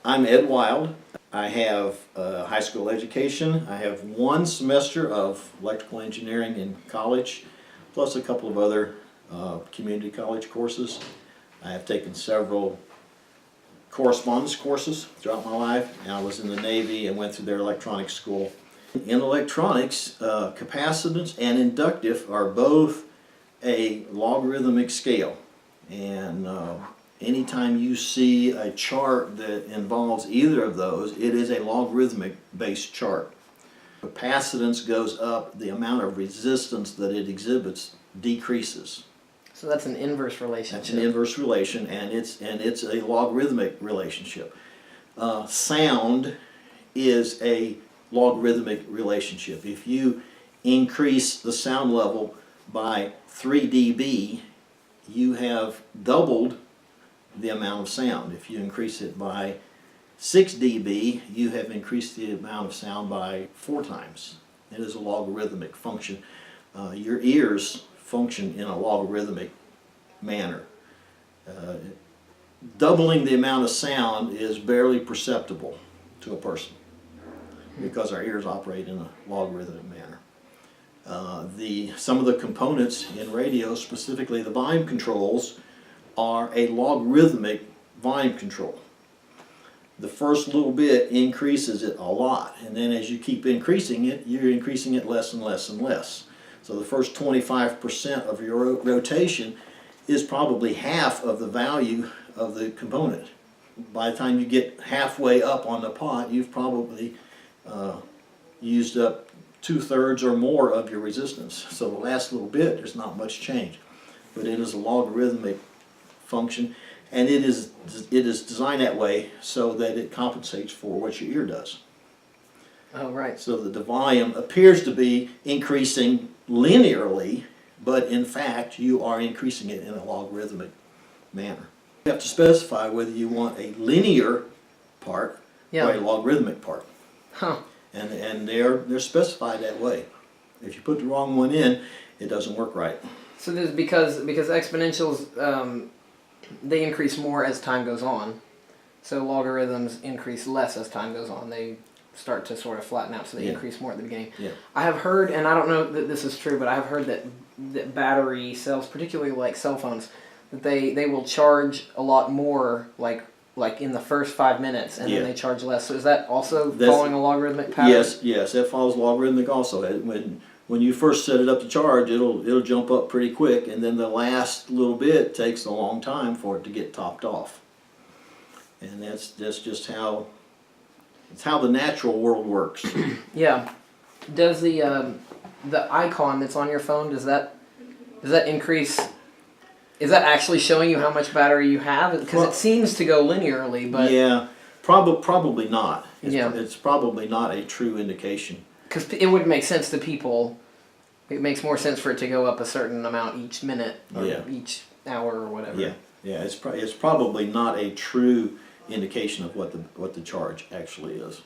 I'm Ed Wild. I have high school education. I have 1 semester of electrical engineering in college, plus a couple of other community college courses. I have taken several correspondence courses throughout my life, and I was in the Navy and went through their electronics school. In electronics, capacitance and inductive are both a logarithmic scale, and anytime you see a chart that involves either of those, it is a logarithmic based chart. Capacitance goes up, the amount of resistance that it exhibits decreases. So that's an inverse relationship. That's an inverse relation, and it's a logarithmic relationship. Sound is a logarithmic relationship. If you increase the sound level by 3 dB, you have doubled the amount of sound. If you increase it by 6 dB, you have increased the amount of sound by 4 times. It is a logarithmic function. Your ears function in a logarithmic manner. Doubling the amount of sound is barely perceptible to a person because our ears operate in a logarithmic manner. Some of the components in radio, specifically the volume controls, are a logarithmic volume control. The first little bit increases it a lot, and then as you keep increasing it, you're increasing it less and less and less. So the first 25% of your rotation is probably half of the value of the component. By the time you get halfway up on the pot, you've probably used up 2/3 or more of your resistance. So the last little bit, there's not much change. But it is a logarithmic function, and it is designed that way so that it compensates for what your ear does. Oh, right. So that the volume appears to be increasing linearly, but in fact you are increasing it in a logarithmic manner. You have to specify whether you want a linear part or a logarithmic part. Huh. And they're specified that way. If you put the wrong one in, it doesn't work right. So this is because exponentials they increase more as time goes on. So logarithms increase less as time goes on. They start to sort of flatten out, so they increase more at the beginning. Yeah. I have heard, and I don't know that this is true, but I have heard that battery cells, particularly like cell phones, that they will charge a lot more like in the first 5 minutes, and then they charge less. So is that also following a logarithmic pattern? Yes, that follows logarithmic also. When you first set it up to charge, it'll jump up pretty quick, and then the last little bit takes a long time for it to get topped off. And that's just how the natural world works. Yeah. Does the icon that's on your phone, does that increase? Is that actually showing you how much battery you have? Because it seems to go linearly, but yeah, probably not. It's probably not a true indication. Because it would make sense to people. It makes more sense for it to go up a certain amount each minute or each hour or whatever. Yeah. It's probably not a true indication of what the charge actually is.